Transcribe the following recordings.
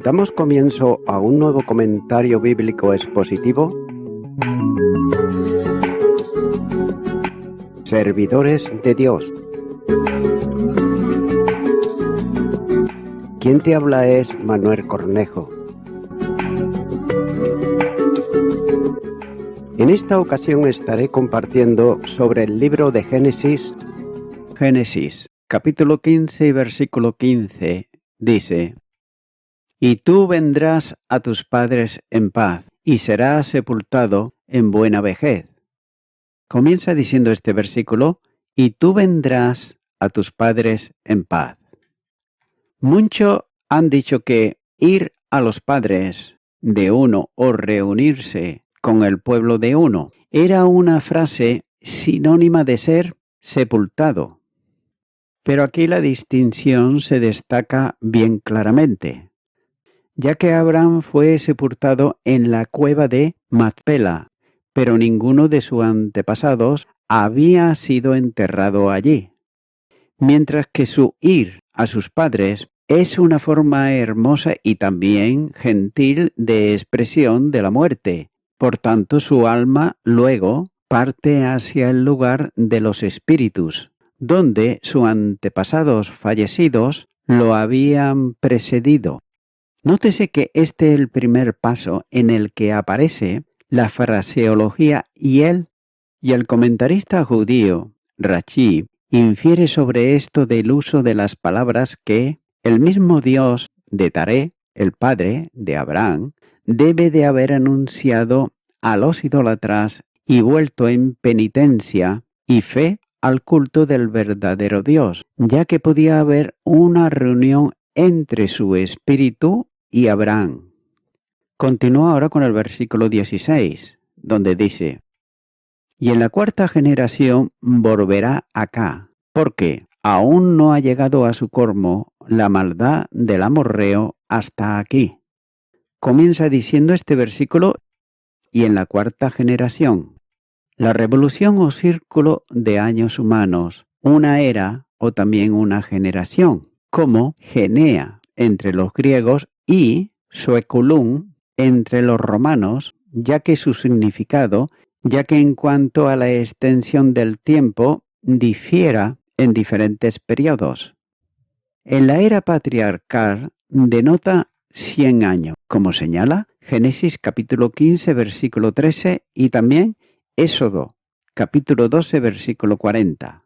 Damos comienzo a un nuevo comentario bíblico expositivo. Servidores de Dios. Quien te habla es Manuel Cornejo. En esta ocasión estaré compartiendo sobre el libro de Génesis. Génesis, capítulo 15 y versículo 15, dice: Y tú vendrás a tus padres en paz, y serás sepultado en buena vejez. Comienza diciendo este versículo: y tú vendrás a tus padres en paz. Muchos han dicho que ir a los padres de uno o reunirse con el pueblo de uno era una frase sinónima de ser sepultado. Pero aquí la distinción se destaca bien claramente, ya que Abraham fue sepultado en la cueva de Macpela, pero ninguno de sus antepasados había sido enterrado allí. Mientras que su ir a sus padres es una forma hermosa y también gentil de expresión de la muerte. Por tanto, su alma luego parte hacia el lugar de los espíritus, donde sus antepasados fallecidos lo habían precedido. Nótese que este es el primer paso en el que aparece la fraseología y el comentarista judío, Rashi, infiere sobre esto del uso de las palabras que el mismo Dios de Taré, el padre de Abraham, debe de haber anunciado a los idólatras y vuelto en penitencia y fe al culto del verdadero Dios, ya que podía haber una reunión entre su espíritu y Abraham. Continúa ahora con el versículo 16, donde dice: y en la cuarta generación volverá acá, porque aún no ha llegado a su colmo la maldad del amorreo hasta aquí. Comienza diciendo este versículo: y en la cuarta generación. La revolución o círculo de años humanos, una era o también una generación, como genea entre los griegos y saeculum entre los romanos, ya que en cuanto a la extensión del tiempo difiera en diferentes periodos. En la era patriarcal denota 100 años, como señala Génesis capítulo 15 versículo 13 y también Éxodo capítulo 12 versículo 40.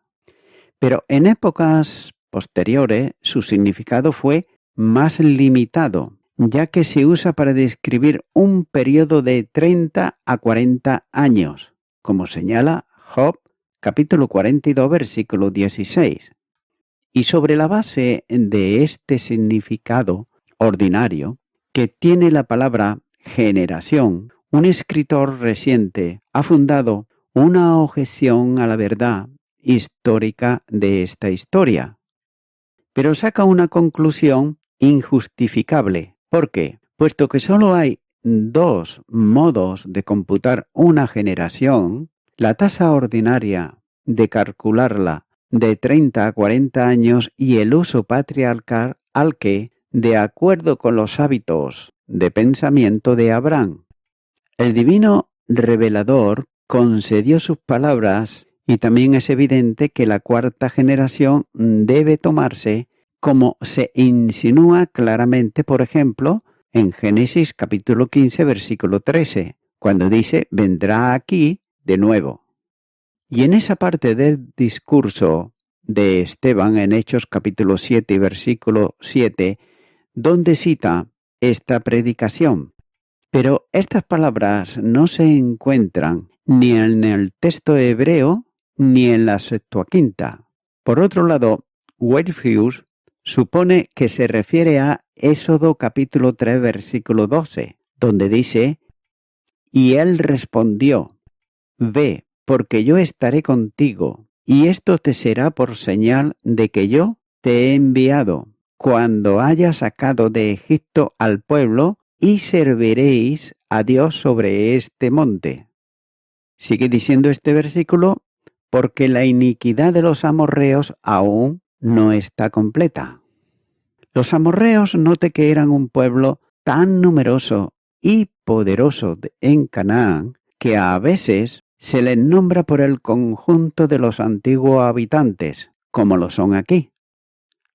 Pero en épocas posteriores su significado fue más limitado, ya que se usa para describir un periodo de 30 a 40 años, como señala Job, capítulo 42, versículo 16. Y sobre la base de este significado ordinario, que tiene la palabra generación, un escritor reciente ha fundado una objeción a la verdad histórica de esta historia, pero saca una conclusión injustificable. ¿Por qué? Puesto que solo hay dos modos de computar una generación, la tasa ordinaria de calcularla de 30 a 40 años y el uso patriarcal al que, de acuerdo con los hábitos de pensamiento de Abraham, el divino revelador concedió sus palabras, y también es evidente que la cuarta generación debe tomarse como se insinúa claramente, por ejemplo, en Génesis capítulo 15, versículo 13, cuando dice: vendrá aquí de nuevo. Y en esa parte del discurso de Esteban en Hechos capítulo 7 y versículo 7, donde cita esta predicación. Pero estas palabras no se encuentran ni en el texto hebreo ni en la Septuaginta. Por otro lado, Whitefield supone que se refiere a Éxodo capítulo 3 versículo 12, donde dice: y él respondió: ve, porque yo estaré contigo, y esto te será por señal de que yo te he enviado, cuando haya sacado de Egipto al pueblo, y serviréis a Dios sobre este monte. Sigue diciendo este versículo: porque la iniquidad de los amorreos aún no está completa. Los amorreos note que eran un pueblo tan numeroso y poderoso en Canaán que a veces se les nombra por el conjunto de los antiguos habitantes, como lo son aquí.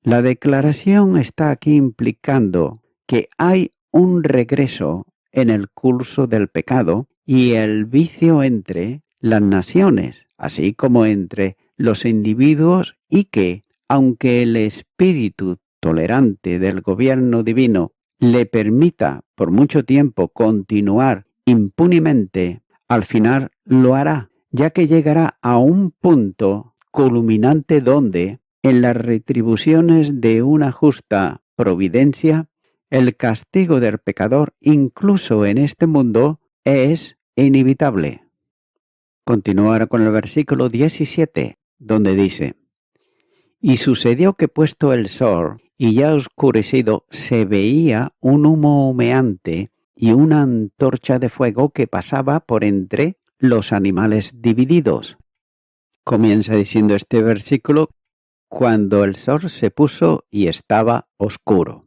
La declaración está aquí implicando que hay un regreso en el curso del pecado y el vicio entre las naciones, así como entre los individuos, y que, aunque el espíritu tolerante del gobierno divino le permita por mucho tiempo continuar impunemente, al final lo hará, ya que llegará a un punto culminante donde, en las retribuciones de una justa providencia, el castigo del pecador, incluso en este mundo, es inevitable. Continuar con el versículo 17, donde dice: Y sucedió que puesto el sol y ya oscurecido, se veía un humo humeante y una antorcha de fuego que pasaba por entre los animales divididos. Comienza diciendo este versículo: cuando el sol se puso y estaba oscuro.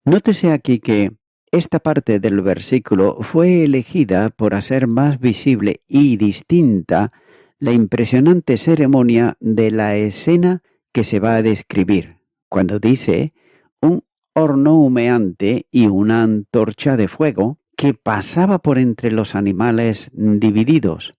Nótese aquí que esta parte del versículo fue elegida por hacer más visible y distinta la impresionante ceremonia de la escena que se va a describir, cuando dice un horno humeante y una antorcha de fuego que pasaba por entre los animales divididos.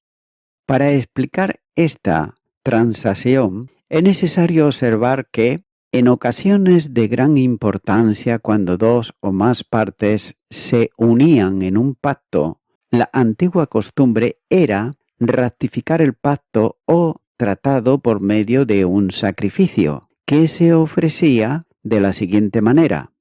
Para explicar esta transacción, es necesario observar que, en ocasiones de gran importancia, cuando dos o más partes se unían en un pacto, la antigua costumbre era ratificar el pacto o tratado por medio de un sacrificio, que se ofrecía de la siguiente manera.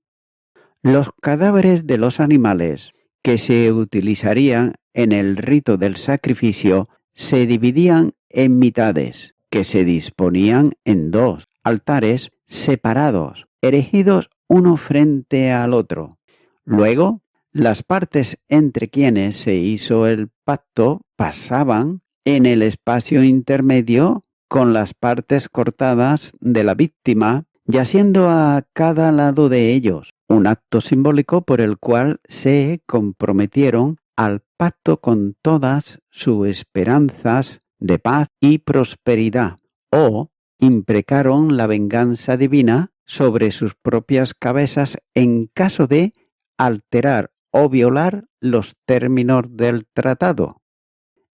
Los cadáveres de los animales que se utilizarían en el rito del sacrificio se dividían en mitades, que se disponían en dos altares separados, erigidos uno frente al otro. Luego, las partes entre quienes se hizo el pacto pasaban en el espacio intermedio con las partes cortadas de la víctima, yaciendo a cada lado de ellos, un acto simbólico por el cual se comprometieron al pacto con todas sus esperanzas de paz y prosperidad, o imprecaron la venganza divina sobre sus propias cabezas en caso de alterar o violar los términos del tratado.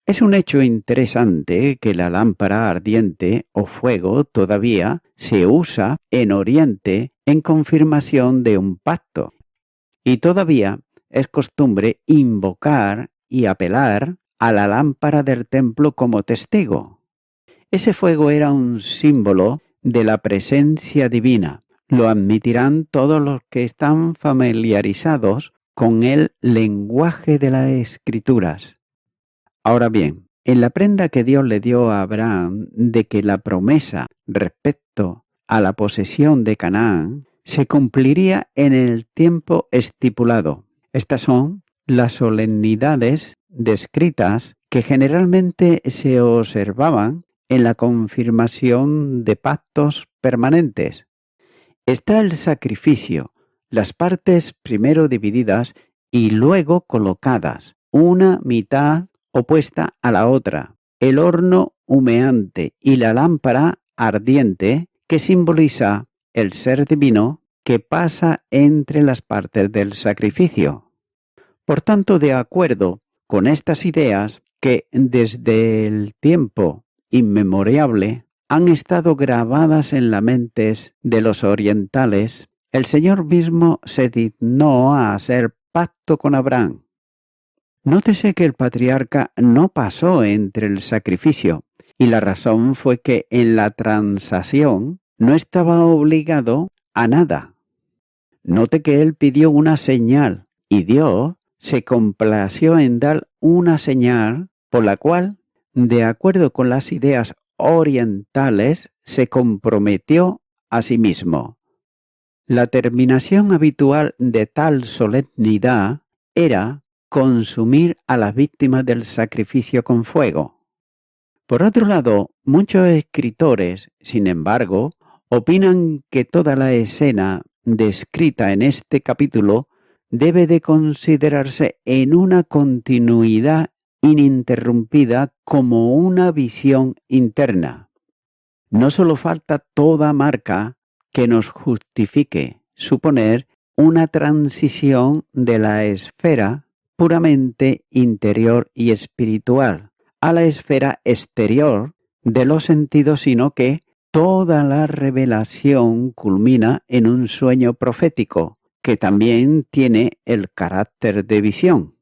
Es un hecho interesante que la lámpara ardiente o fuego todavía se usa en Oriente en confirmación de un pacto, y todavía es costumbre invocar y apelar a la lámpara del templo como testigo. Ese fuego era un símbolo de la presencia divina. Lo admitirán todos los que están familiarizados con el lenguaje de las Escrituras. Ahora bien, en la prenda que Dios le dio a Abraham de que la promesa respecto a la posesión de Canaán se cumpliría en el tiempo estipulado. Estas son las solemnidades descritas que generalmente se observaban en la confirmación de pactos permanentes. Está el sacrificio, las partes primero divididas y luego colocadas, una mitad opuesta a la otra, el horno humeante y la lámpara ardiente que simboliza el ser divino que pasa entre las partes del sacrificio. Por tanto, de acuerdo con estas ideas que desde el tiempo inmemoriable han estado grabadas en las mentes de los orientales, el Señor mismo se dignó a hacer pacto con Abraham. Nótese que el patriarca no pasó entre el sacrificio, y la razón fue que en la transacción no estaba obligado a nada. Note que él pidió una señal, y Dios se complació en dar una señal por la cual, de acuerdo con las ideas orientales, se comprometió a sí mismo. La terminación habitual de tal solemnidad era consumir a las víctimas del sacrificio con fuego. Por otro lado, muchos escritores, sin embargo, opinan que toda la escena descrita en este capítulo debe de considerarse en una continuidad ininterrumpida como una visión interna. No solo falta toda marca que nos justifique suponer una transición de la esfera puramente interior y espiritual a la esfera exterior de los sentidos, sino que toda la revelación culmina en un sueño profético, que también tiene el carácter de visión,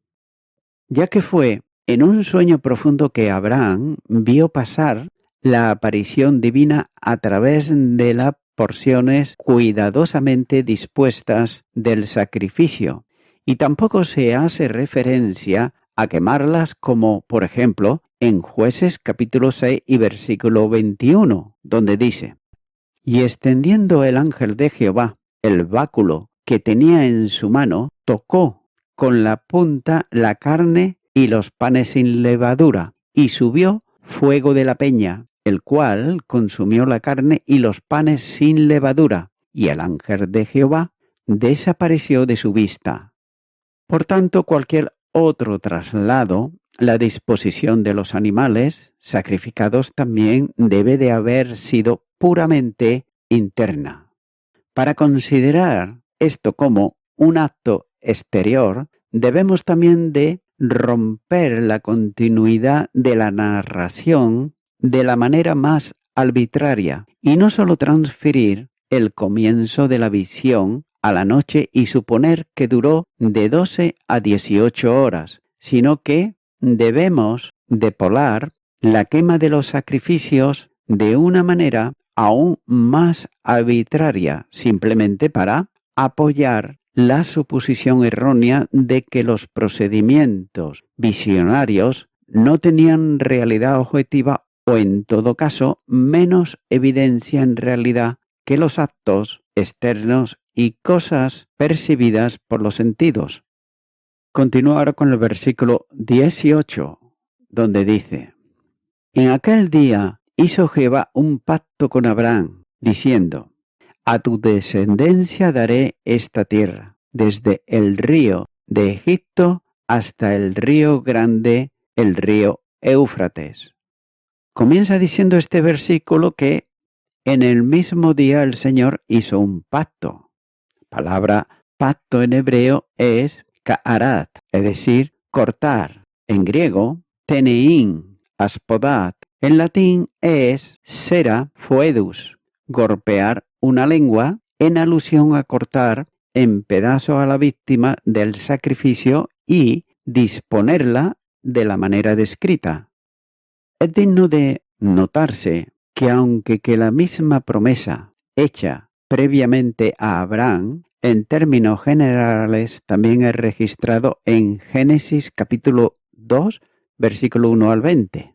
ya que fue en un sueño profundo que Abraham vio pasar la aparición divina a través de las porciones cuidadosamente dispuestas del sacrificio, y tampoco se hace referencia a quemarlas como, por ejemplo, en Jueces capítulo 6 y versículo 21, donde dice: Y extendiendo el ángel de Jehová el báculo que tenía en su mano, tocó con la punta la carne y los panes sin levadura, y subió fuego de la peña, el cual consumió la carne y los panes sin levadura, y el ángel de Jehová desapareció de su vista. Por tanto, cualquier otro traslado, la disposición de los animales sacrificados también debe de haber sido puramente interna. Para considerar esto como un acto exterior, debemos también de romper la continuidad de la narración de la manera más arbitraria y no solo transferir el comienzo de la visión a la noche y suponer que duró de 12 a 18 horas, sino que debemos depolar la quema de los sacrificios de una manera aún más arbitraria, simplemente para apoyar la suposición errónea de que los procedimientos visionarios no tenían realidad objetiva o, en todo caso, menos evidencia en realidad que los actos externos y cosas percibidas por los sentidos. Continúo ahora con el versículo 18, donde dice: En aquel día hizo Jehová un pacto con Abraham, diciendo: A tu descendencia daré esta tierra, desde el río de Egipto hasta el río grande, el río Éufrates. Comienza diciendo este versículo que en el mismo día el Señor hizo un pacto. La palabra pacto en hebreo es ka'arat, es decir, cortar. En griego, tenein, aspodat. En latín es sera foedus, golpear una lengua en alusión a cortar en pedazos a la víctima del sacrificio y disponerla de la manera descrita. Es digno de notarse que aunque que la misma promesa hecha previamente a Abraham, en términos generales también es registrado en Génesis capítulo 2, versículo 1 al 20,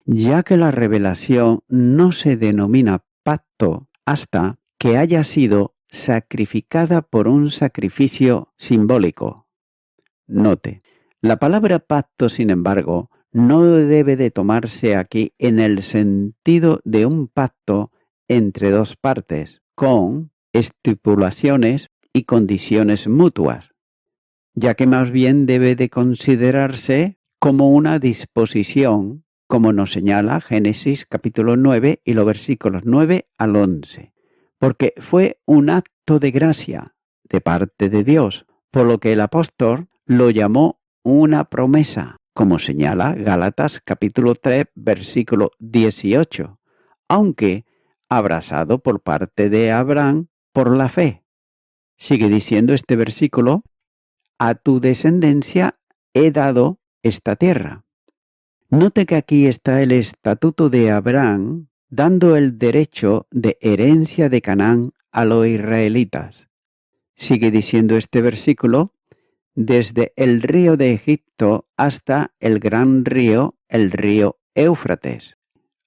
ya que la revelación no se denomina pacto hasta que haya sido sacrificada por un sacrificio simbólico. Note, la palabra pacto, sin embargo, no debe de tomarse aquí en el sentido de un pacto entre dos partes, con estipulaciones y condiciones mutuas, ya que más bien debe de considerarse como una disposición, como nos señala Génesis capítulo 9 y los versículos 9 al 11, porque fue un acto de gracia de parte de Dios, por lo que el apóstol lo llamó una promesa, como señala Gálatas capítulo 3, versículo 18, aunque abrazado por parte de Abraham por la fe. Sigue diciendo este versículo: a tu descendencia he dado esta tierra. Note que aquí está el estatuto de Abraham dando el derecho de herencia de Canaán a los israelitas. Sigue diciendo este versículo: desde el río de Egipto hasta el gran río, el río Éufrates.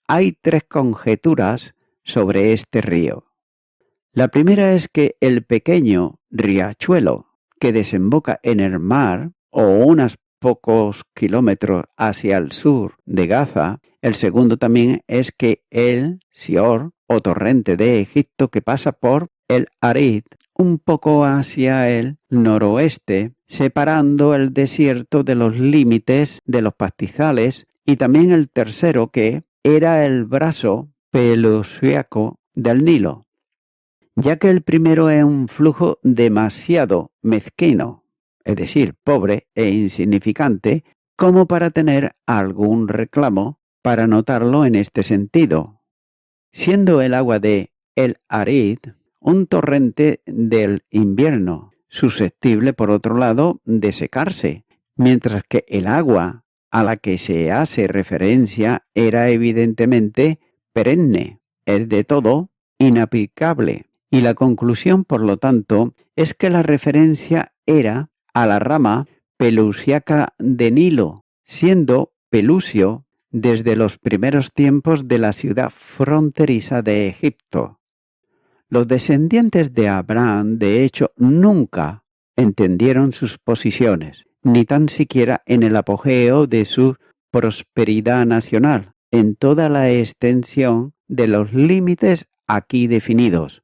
Hay tres conjeturas sobre este río. La primera es que el pequeño riachuelo que desemboca en el mar, o unos pocos kilómetros hacia el sur de Gaza. El segundo también es que el Sior, o torrente de Egipto, que pasa por el Arid, un poco hacia el noroeste, separando el desierto de los límites de los pastizales, y también el tercero, que era el brazo pelusíaco del Nilo, ya que el primero es un flujo demasiado mezquino, es decir, pobre e insignificante, como para tener algún reclamo para notarlo en este sentido, siendo el agua de El Arid un torrente del invierno, susceptible, por otro lado, de secarse, mientras que el agua a la que se hace referencia era evidentemente perenne, es de todo inaplicable, y la conclusión, por lo tanto, es que la referencia era a la rama pelusíaca de Nilo, siendo Pelusio desde los primeros tiempos de la ciudad fronteriza de Egipto. Los descendientes de Abraham, de hecho, nunca entendieron sus posiciones, ni tan siquiera en el apogeo de su prosperidad nacional, en toda la extensión de los límites aquí definidos.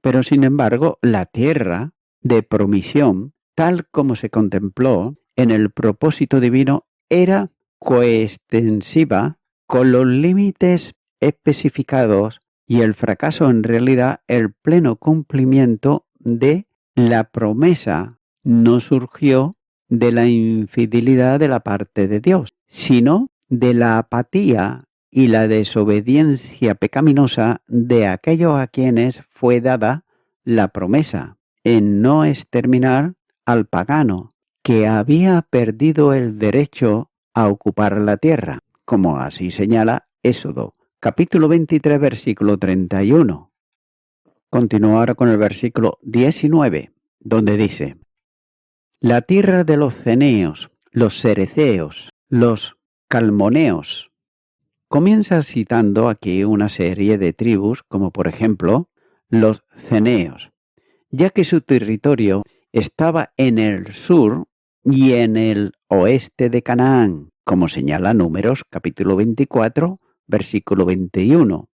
Pero, sin embargo, la tierra de promisión, tal como se contempló en el propósito divino, era coextensiva con los límites especificados y el fracaso en realidad el pleno cumplimiento de la promesa no surgió de la infidelidad de la parte de Dios, sino de la apatía y la desobediencia pecaminosa de aquellos a quienes fue dada la promesa en no exterminar al pagano, que había perdido el derecho a ocupar la tierra, como así señala Éxodo, capítulo 23, versículo 31. Continúo ahora con el versículo 19, donde dice: la tierra de los ceneos, los cereceos, los calmoneos. Comienza citando aquí una serie de tribus, como por ejemplo los ceneos, ya que su territorio estaba en el sur y en el oeste de Canaán, como señala Números capítulo 24, versículo 21.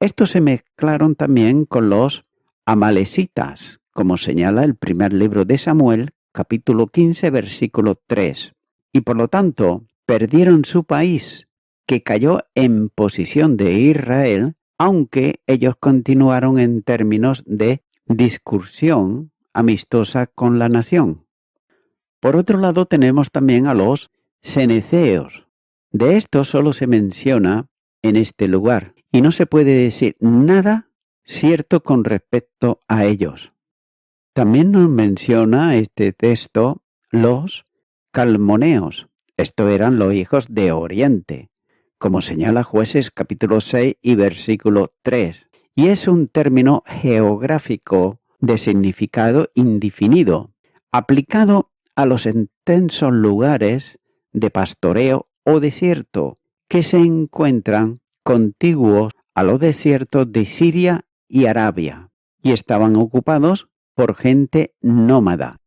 Estos se mezclaron también con los amalecitas, como señala el primer libro de Samuel, capítulo 15, versículo 3. Y por lo tanto, perdieron su país, que cayó en posición de Israel, aunque ellos continuaron en términos de discursión amistosa con la nación. Por otro lado, tenemos también a los ceneceos. De estos solo se menciona en este lugar, y no se puede decir nada cierto con respecto a ellos. También nos menciona este texto los calmoneos. Estos eran los hijos de Oriente, como señala Jueces capítulo 6 y versículo 3. Y es un término geográfico de significado indefinido, aplicado a los extensos lugares de pastoreo o desierto que se encuentran contiguos a los desiertos de Siria y Arabia, y estaban ocupados por gente nómada.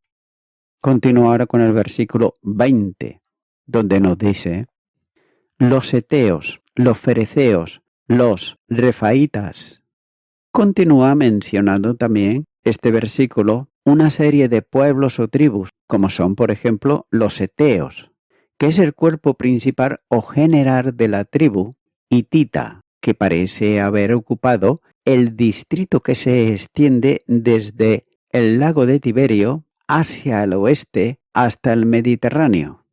Continúo ahora con el versículo 20, donde nos dice: los heteos, los fereceos, los refaitas. Continúa mencionando también este versículo una serie de pueblos o tribus, como son por ejemplo los heteos, que es el cuerpo principal o general de la tribu hitita, que parece haber ocupado el distrito que se extiende desde el lago de Tiberio hacia el oeste hasta el Mediterráneo,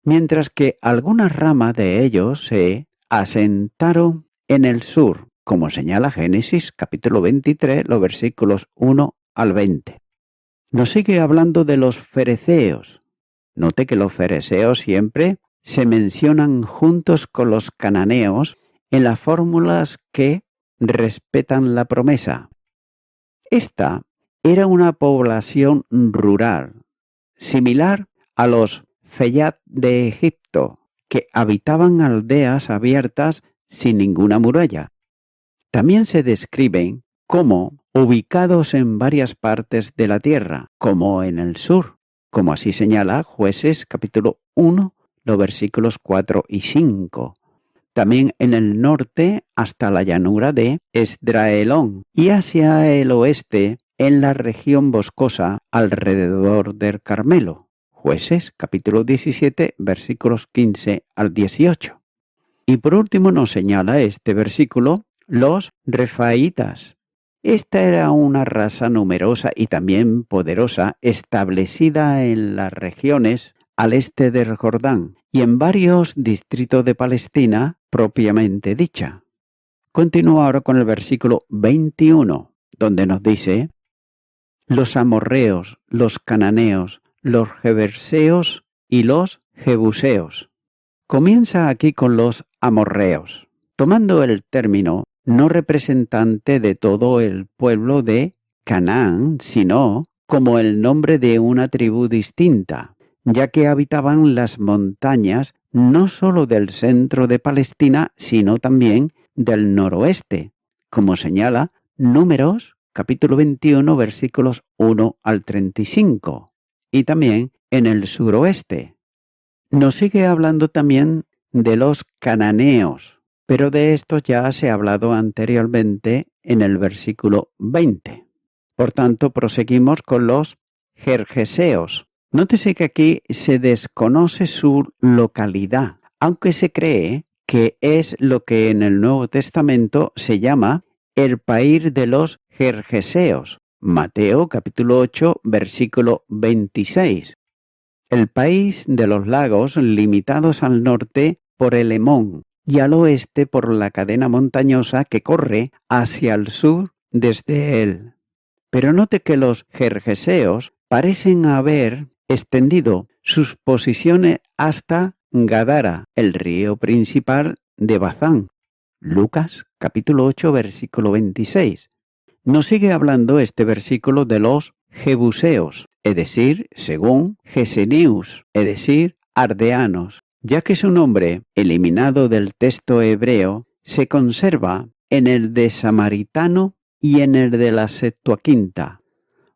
mientras que algunas ramas de ellos se asentaron en el sur, como señala Génesis capítulo 23, los versículos 1 al 20. Nos sigue hablando de los fereceos. Note que los fereceos siempre se mencionan juntos con los cananeos en las fórmulas que respetan la promesa. Esta era una población rural, similar a los Feyat de Egipto, que habitaban aldeas abiertas sin ninguna muralla. También se describen como ubicados en varias partes de la tierra, como en el sur, como así señala Jueces capítulo 1, los versículos 4 y 5. También en el norte hasta la llanura de Esdraelón y hacia el oeste en la región boscosa alrededor del Carmelo. Jueces, capítulo 17, versículos 15 al 18. Y por último nos señala este versículo los refaítas. Esta era una raza numerosa y también poderosa, establecida en las regiones al este del Jordán y en varios distritos de Palestina propiamente dicha. Continúa ahora con el versículo 21, donde nos dice: los amorreos, los cananeos, los jeberseos y los jebuseos. Comienza aquí con los amorreos, tomando el término no representante de todo el pueblo de Canaán, sino como el nombre de una tribu distinta, ya que habitaban las montañas no solo del centro de Palestina, sino también del noroeste, como señala Números, capítulo 21, versículos 1 al 35, y también en el suroeste. Nos sigue hablando también de los cananeos, pero de estos ya se ha hablado anteriormente en el versículo 20. Por tanto, proseguimos con los gergeseos. Nótese que aquí se desconoce su localidad, aunque se cree que es lo que en el Nuevo Testamento se llama el país de los gergeseos. Mateo capítulo 8, versículo 26. El país de los lagos limitados al norte por el Hemón y al oeste por la cadena montañosa que corre hacia el sur desde él. Pero note que los gergeseos parecen haber extendido sus posiciones hasta Gadara, el río principal de Bazán. Lucas capítulo 8, versículo 26. Nos sigue hablando este versículo de los jebuseos, es decir, según Gesenius, es decir, ardeanos, ya que su nombre, eliminado del texto hebreo, se conserva en el de Samaritano y en el de la Septuaginta,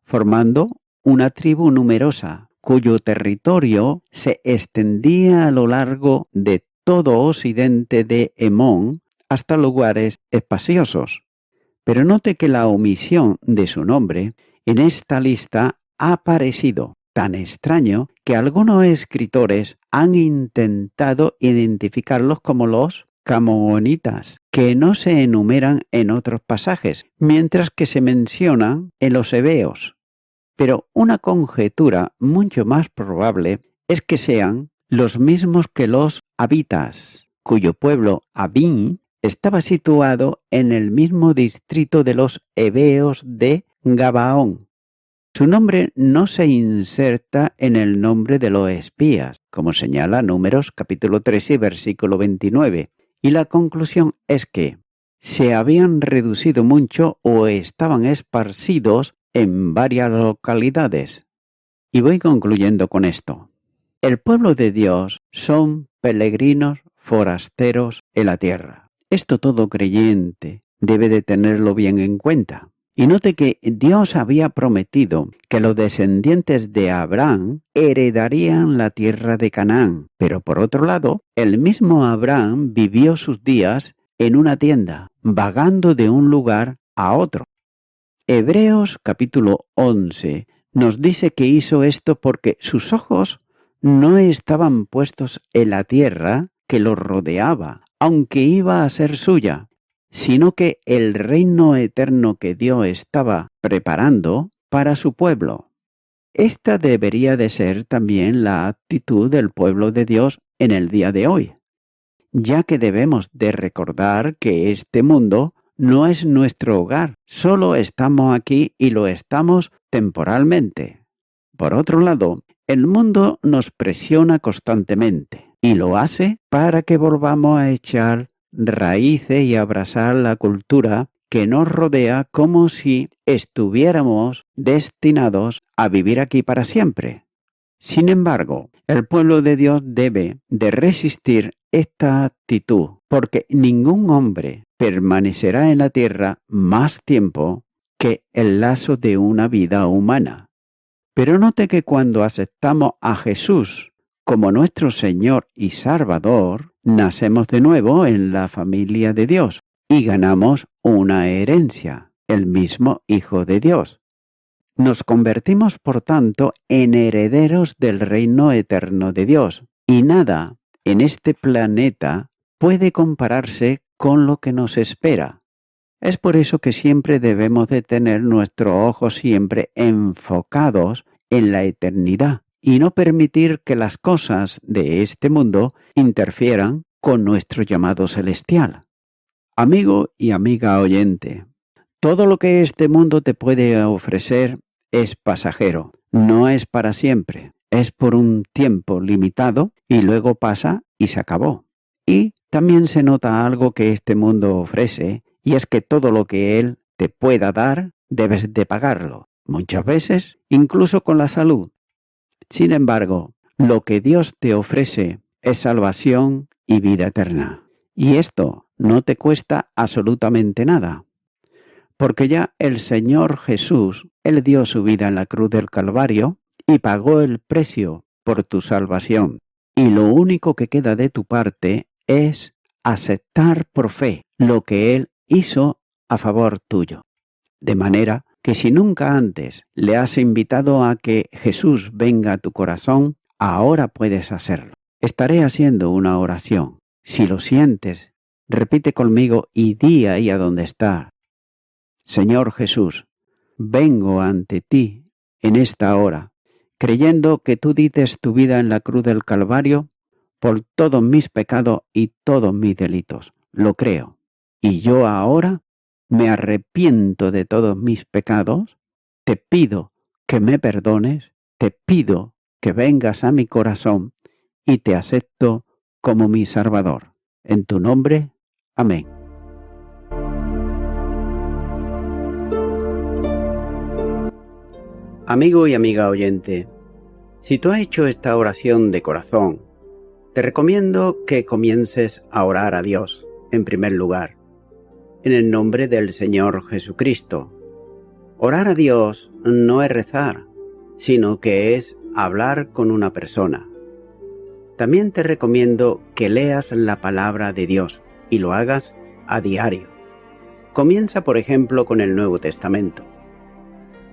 formando una tribu numerosa, cuyo territorio se extendía a lo largo de todo occidente de Hemón hasta lugares espaciosos. Pero note que la omisión de su nombre en esta lista ha parecido tan extraño que algunos escritores han intentado identificarlos como los camaonitas, que no se enumeran en otros pasajes, mientras que se mencionan en los heveos. Pero una conjetura mucho más probable es que sean los mismos que los habitas, cuyo pueblo Abín estaba situado en el mismo distrito de los heveos de Gabaón. Su nombre no se inserta en el nombre de los espías, como señala Números capítulo 13, versículo 29, y la conclusión es que se habían reducido mucho o estaban esparcidos en varias localidades. Y voy concluyendo con esto. El pueblo de Dios son peregrinos forasteros en la tierra. Esto todo creyente debe de tenerlo bien en cuenta. Y note que Dios había prometido que los descendientes de Abraham heredarían la tierra de Canaán. Pero por otro lado, el mismo Abraham vivió sus días en una tienda, vagando de un lugar a otro. Hebreos capítulo 11 nos dice que hizo esto porque sus ojos no estaban puestos en la tierra que los rodeaba, aunque iba a ser suya, sino que el reino eterno que Dios estaba preparando para su pueblo. Esta debería de ser también la actitud del pueblo de Dios en el día de hoy, ya que debemos de recordar que este mundo no es nuestro hogar, solo estamos aquí y lo estamos temporalmente. Por otro lado, el mundo nos presiona constantemente y lo hace para que volvamos a echar raíces y abrazar la cultura que nos rodea como si estuviéramos destinados a vivir aquí para siempre. Sin embargo, el pueblo de Dios debe de resistir esta actitud, porque ningún hombre permanecerá en la tierra más tiempo que el lazo de una vida humana. Pero note que cuando aceptamos a Jesús como nuestro Señor y Salvador, nacemos de nuevo en la familia de Dios y ganamos una herencia, el mismo Hijo de Dios. Nos convertimos, por tanto, en herederos del reino eterno de Dios, y nada en este planeta puede compararse con lo que nos espera. Es por eso que siempre debemos de tener nuestros ojos siempre enfocados en la eternidad y no permitir que las cosas de este mundo interfieran con nuestro llamado celestial. Amigo y amiga oyente, todo lo que este mundo te puede ofrecer es pasajero, no es para siempre, es por un tiempo limitado y luego pasa y se acabó. Y también se nota algo que este mundo ofrece, y es que todo lo que él te pueda dar, debes de pagarlo, muchas veces incluso con la salud. Sin embargo, lo que Dios te ofrece es salvación y vida eterna. Y esto no te cuesta absolutamente nada, porque ya el Señor Jesús, Él dio su vida en la cruz del Calvario y pagó el precio por tu salvación. Y lo único que queda de tu parte es aceptar por fe lo que Él hizo a favor tuyo. De manera que si nunca antes le has invitado a que Jesús venga a tu corazón, ahora puedes hacerlo. Estaré haciendo una oración. Si lo sientes, repite conmigo y di ahí a donde está. Señor Jesús, vengo ante ti en esta hora, creyendo que tú dites tu vida en la cruz del Calvario por todos mis pecados y todos mis delitos. Lo creo. Y yo ahora me arrepiento de todos mis pecados, te pido que me perdones, te pido que vengas a mi corazón y te acepto como mi Salvador. En tu nombre, amén. Amigo y amiga oyente, si tú has hecho esta oración de corazón, te recomiendo que comiences a orar a Dios, en primer lugar, en el nombre del Señor Jesucristo. Orar a Dios no es rezar, sino que es hablar con una persona. También te recomiendo que leas la palabra de Dios y lo hagas a diario. Comienza, por ejemplo, con el Nuevo Testamento.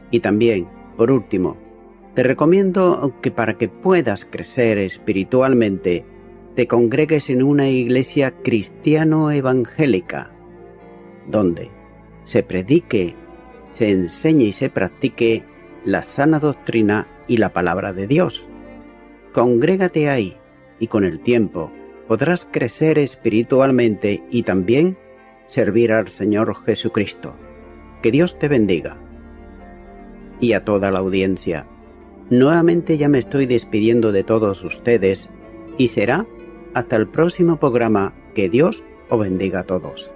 Y también, por último, te recomiendo que para que puedas crecer espiritualmente, te congregues en una iglesia cristiano-evangélica, donde se predique, se enseñe y se practique la sana doctrina y la palabra de Dios. Congrégate ahí y con el tiempo podrás crecer espiritualmente y también servir al Señor Jesucristo. Que Dios te bendiga. Y a toda la audiencia, nuevamente ya me estoy despidiendo de todos ustedes y será hasta el próximo programa. Que Dios os bendiga a todos.